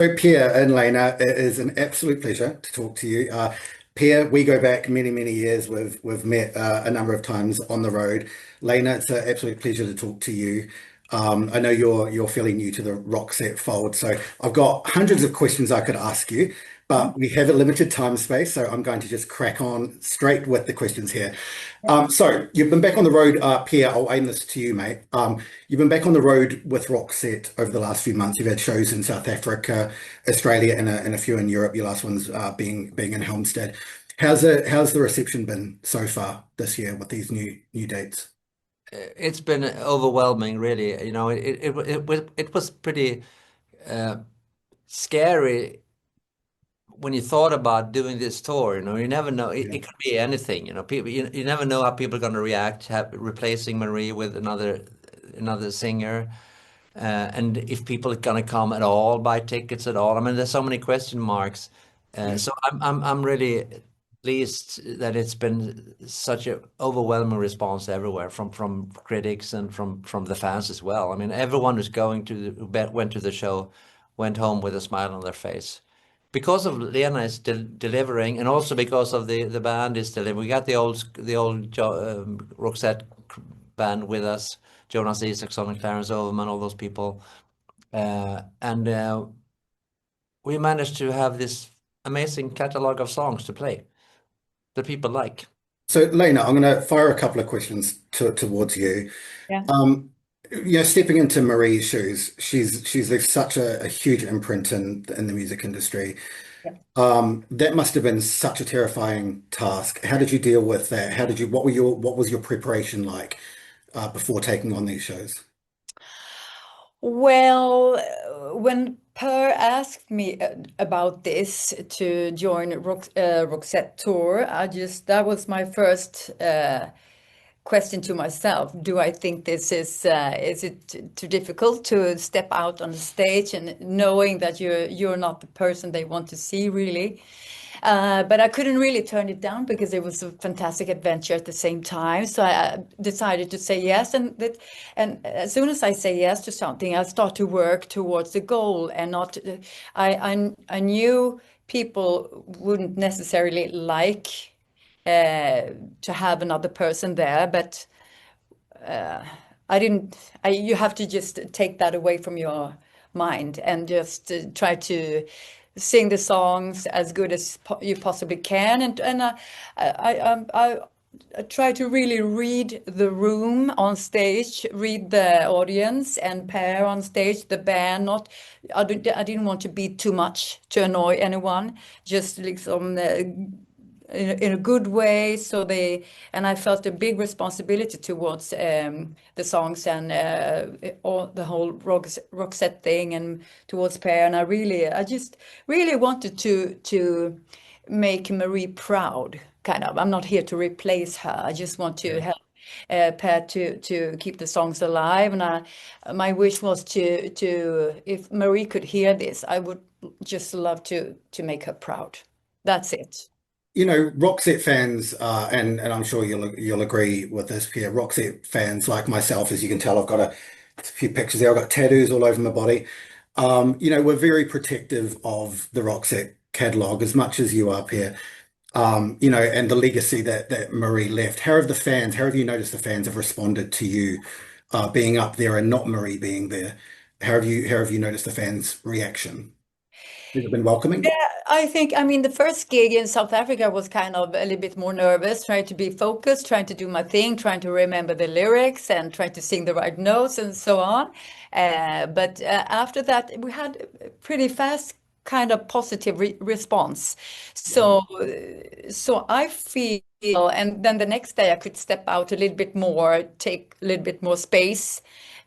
So Pierre and Lena, it is an absolute pleasure to talk to you. Pierre, we go back many, many years. We've met a number of times on the road. Lena, it's an absolute pleasure to talk to you. I know you're fairly new to the Roxette fold, so I've got hundreds of questions I could ask you, but we have a limited time space, so I'm going to just crack on straight with the questions here. So you've been back on the road, Pierre. I'll aim this to you, mate. You've been back on the road with Roxette over the last few months. You've had shows in South Africa, Australia, and a few in Europe. Your last ones being in Helmstead. How's the reception been so far this year with these new dates? It's been overwhelming, really. It was pretty uh, scary when you thought about doing this tour. You never know. It, Yeah. it could be anything. People. You never know how people are going to react. Replacing Marie with another singer, and if people are going to come at all, buy tickets at all. I mean, there's so many question marks. Yeah. So I'm really pleased that it's been such an overwhelming response everywhere from critics and from the fans as well. I mean, everyone who's went to the show went home with a smile on their face because of Lena is delivering, and also because of the band is delivering. We got the old Roxette band with us, Jonas Isaksson and Clarence Overman, all those people, and we managed to have this amazing catalog of songs to play that people like. So Lena, I'm going to fire a couple of questions towards you. Yeah. Stepping into Marie's shoes, she's left such a huge imprint in the music industry. Yeah. That must have been such a terrifying task. How did you deal with that? What was your preparation like before taking on these shows? Well, when Per asked me about this to join Roxette Tour, that was my first question to myself. Do I think is it too difficult to step out on the stage and knowing that you're not the person they want to see really? But I couldn't really turn it down because it was a fantastic adventure at the same time. So I decided to say yes, and as soon as I say yes to something, I start to work towards the goal and not. I knew people wouldn't necessarily like to have another person there, but I didn't. You have to just take that away from your mind and just try to sing the songs as good as you possibly can. And I try to really read the room on stage, read the audience, and pair on stage the band. Not, I didn't want to be too much to annoy anyone. Just like some. In a good way, and I felt a big responsibility towards the songs and all the whole Roxette thing and towards Per, and I just really wanted to make Marie proud, kind of. I'm not here to replace her. I just want to Yeah. help Per to keep the songs alive, and my wish was to if Marie could hear this, I would just love to make her proud. That's it. Roxette fans, and I'm sure you'll agree with this, Pierre. Roxette fans like myself, as you can tell, I've got a few pictures there. I've got tattoos all over my body. We're very protective of the Roxette catalogue as much as you are, Pierre. And the legacy that Marie left. How have you noticed the fans have responded to you being up there and not Marie being there? How have you noticed the fans' reaction? Has it been welcoming? Yeah, I mean, the first gig in South Africa was kind of a little bit more nervous, trying to be focused, trying to do my thing, trying to remember the lyrics and trying to sing the right notes and so on. But after that, we had a pretty fast kind of positive response. So I feel, and then the next day I could step out a little bit more, take a little bit more space.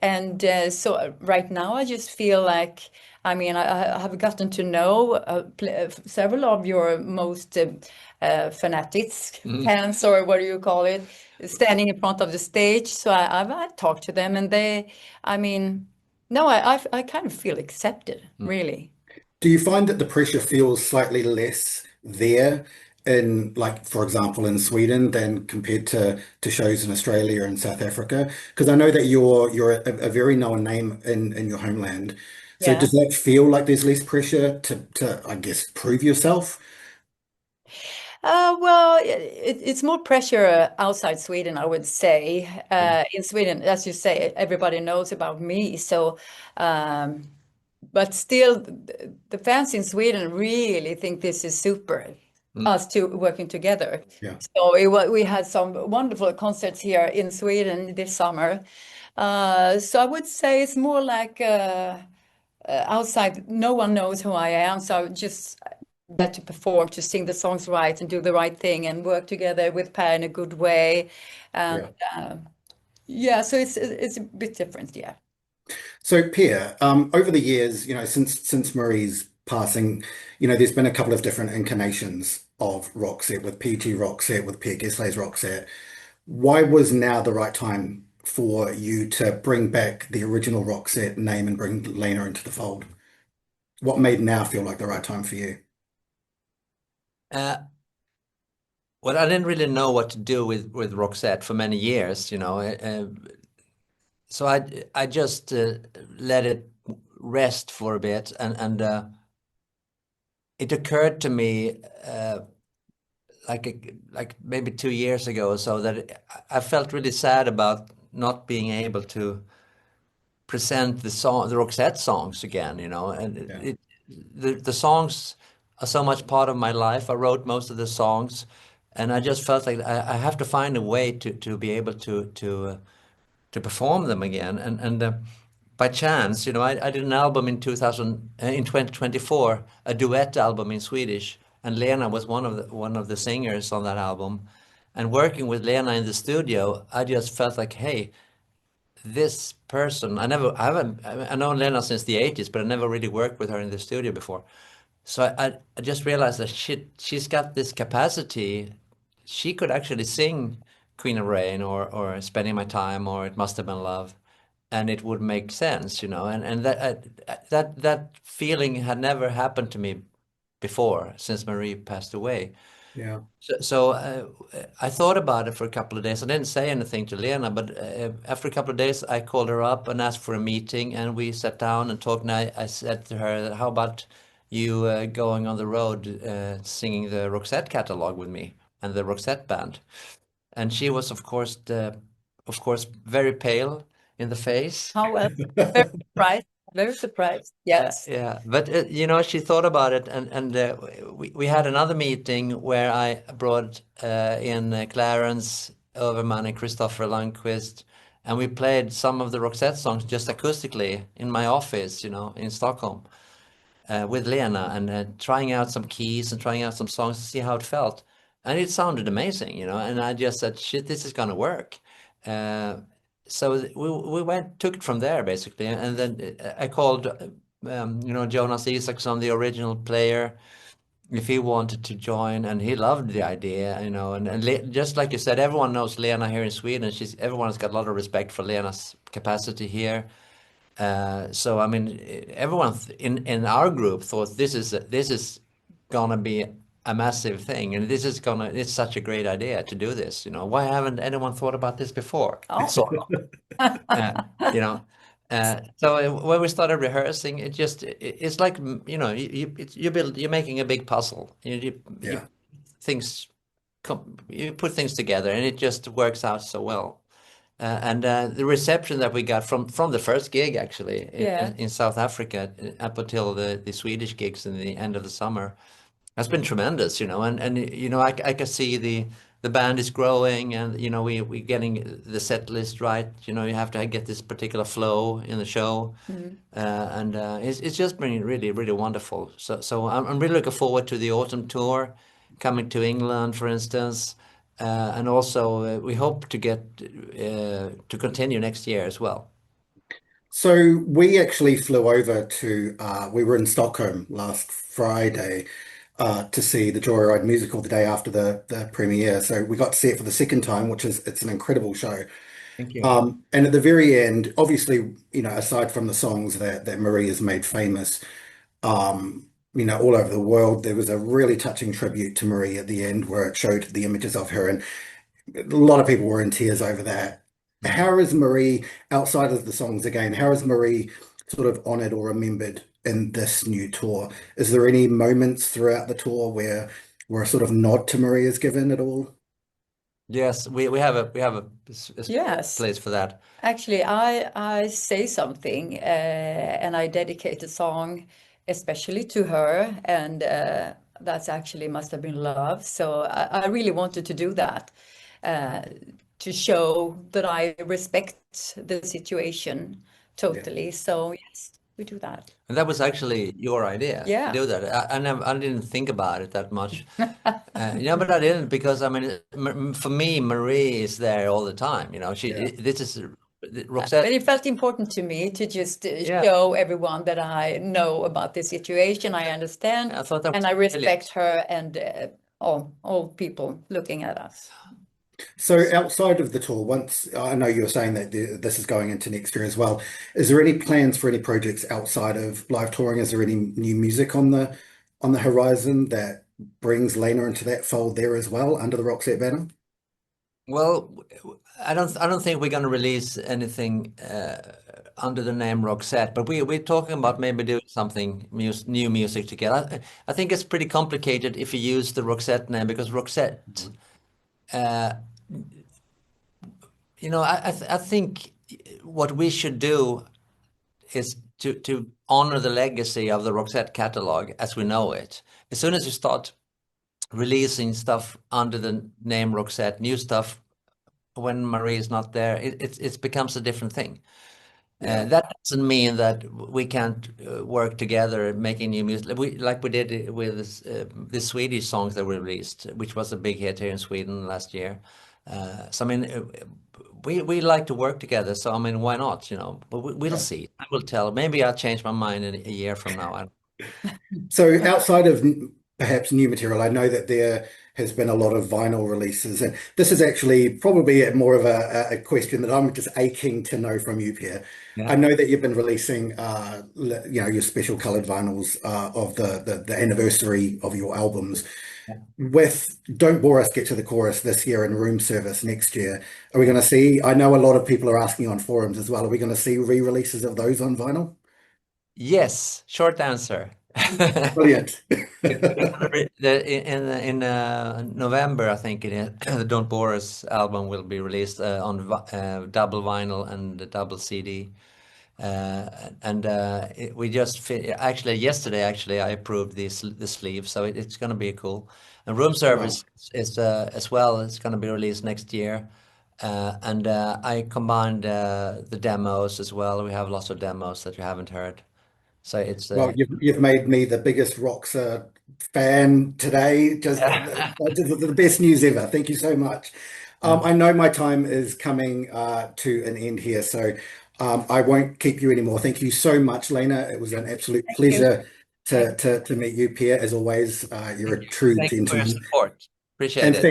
And so right now I just feel like, I mean, I have gotten to know several of your most fanatics, Mhm. fans, or what do you call it, standing in front of the stage. So I've talked to them, and I mean, no, I kind of feel accepted, really. Do you find that the pressure feels slightly less there in, like, for example, in Sweden than compared to shows in Australia and South Africa? Because I know that you're a very known name in your homeland. So Yeah. does that feel like there's less pressure to I guess, prove yourself? Well, it's more pressure outside Sweden, I would say. In Sweden, as you say, everybody knows about me. So, but still, the fans in Sweden really think this is super, us two working together. Yeah. So we had some wonderful concerts here in Sweden this summer. So I would say it's more like outside, no one knows who I am. So just get to perform, to sing the songs right and do the right thing and work together with Per in a good way. And yeah, so it's a bit different, yeah. So Pierre, over the years, since Marie's passing, there's been a couple of different incarnations of Roxette, with PT Roxette, with Pierre Gessle's Roxette. Why was now the right time for you to bring back the original Roxette name and bring Lena into the fold? What made now feel like the right time for you? Uh, well, I didn't really know what to do with Roxette for many years, so I just let it rest for a bit, and it occurred to me like maybe 2 years ago or so that I felt really sad about not being able to present the Roxette songs again, and Yeah. the songs are so much part of my life. I wrote most of the songs, and I just felt like I have to find a way to be able to perform them again. And by chance, I did an album in 2024, a duet album in Swedish, and Lena was one of the singers on that album. And working with Lena in the studio, I just felt like, hey, this person, I know Lena since the 80s, but I never really worked with her in the studio before. So I just realized that she's got this capacity. She could actually sing Queen of Rain or Spending My Time or It Must Have Been Love, and it would make sense, and that feeling had never happened to me before since Marie passed away. Yeah. So I thought about it for a couple of days. I didn't say anything to Lena, but after a couple of days, I called her up and asked for a meeting, and we sat down and talked. And I said to her, "How about you going on the road singing the Roxette catalog with me and the Roxette band?" And she was, of course, very pale in the face. Oh, well, very surprised, very surprised. Yes. Yeah, but she thought about it, and we had another meeting where I brought in Clarence Overman and Christopher Lundqvist, and we played some of the Roxette songs just acoustically in my office, in Stockholm, with Lena, and trying out some keys and trying out some songs to see how it felt, and it sounded amazing, and I just said, "Shit, this is gonna work." Uh, so we took it from there basically, and then I called Jonas Isaksson, the original player, if he wanted to join, and he loved the idea, and just like you said, everyone knows Lena here in Sweden. Everyone's got a lot of respect for Lena's capacity here. So I mean, everyone in our group thought this is gonna be a massive thing, and it's such a great idea to do this. Why haven't anyone thought about this before? Oh. Sort of. Uh, you know. So when we started rehearsing, it's like you're making a big puzzle. Yeah. Things you put things together, and it just works out so well. And the reception that we got from the first gig, actually, Yeah. in South Africa, up until the Swedish gigs in the end of the summer, has been tremendous, and I can see the band is growing, and we getting the set list right. You have to get this particular flow in the show, and it's just been really, really wonderful. So I'm really looking forward to the autumn tour, coming to England, for instance. And also, we hope to get to continue next year as well. So we actually flew over we were in Stockholm last Friday to see the Joyride musical the day after the premiere. So we got to see it for the second time, it's an incredible show. Thank you. And at the very end, obviously, aside from the songs that Marie has made famous, all over the world, there was a really touching tribute to Marie at the end where it showed the images of her, and a lot of people were in tears over that. How is Marie, outside of the songs again, how has Marie sort of honored or remembered in this new tour? Is there any moments throughout the tour where a sort of nod to Marie is given at all? Yes, we have a Yes. place for that. Actually, I say something, and I dedicate a song especially to her, and that's actually Must Have Been Love. So I really wanted to do that, uh, to show that I respect the situation totally. So yes, we do that. And that was actually your idea to Yeah. do that. I didn't think about it that much. Yeah, but I didn't, because I mean, for me, Marie is there all the time. You know, Yeah. this is But Roxette. it felt important to me to just Yeah, show everyone that I know about the situation, I understand, I thought that and was I brilliant. respect her and all people looking at us. So outside of the tour, once I know you were saying that this is going into next year as well, is there any plans for any projects outside of live touring? Is there any new music on the horizon that brings Lena into that fold there as well under the Roxette banner? Well, I don't think we're going to release anything under the name Roxette, but we're talking about maybe doing something new music together. I think it's pretty complicated if you use the Roxette name, because Roxette, uh, you know, I think what we should do is to honor the legacy of the Roxette catalog as we know it. As soon as you start releasing stuff under the name Roxette, new stuff when Marie is not there, it becomes a different thing. Yeah. That doesn't mean that we can't work together making new music. Like we did with the Swedish songs that we released, which was a big hit here in Sweden last year. So I mean, we like to work together. So I mean, why not? You know, but we'll Yeah. see. I will tell. Maybe I'll change my mind in a year from now. So outside of perhaps new material, I know that there has been a lot of vinyl releases, and this is actually probably more of a question that I'm just aching to know from you, Pierre. Yeah. I know that you've been releasing, your special colored vinyls of the anniversary of your albums. With Don't Bore Us, Get to the Chorus this year and Room Service next year, are we going to see? I know a lot of people are asking on forums as well. Are we going to see re-releases of those on vinyl? Yes. Short answer. Brilliant. In November, I think it is, the Don't Bore Us album will be released on double vinyl and double CD. And we just actually yesterday, actually, I approved the sleeve, so it's going to be cool. And Room Wow. Service is as well. It's going to be released next year. And I combined the demos as well. We have lots of demos that you haven't heard. So it's Well, you've made me the biggest Roxa fan today. Just the best news ever. Thank you so much. I know my time is coming to an end here, so I won't keep you anymore. Thank you so much, Lena. It was an absolute Thank you. pleasure to meet you, Pierre. As always, you're a true Thank you for your gentleman. support. Appreciate And it.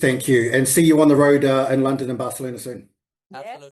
thank you, and see you on the road in London and Barcelona soon. Yeah. Absolutely.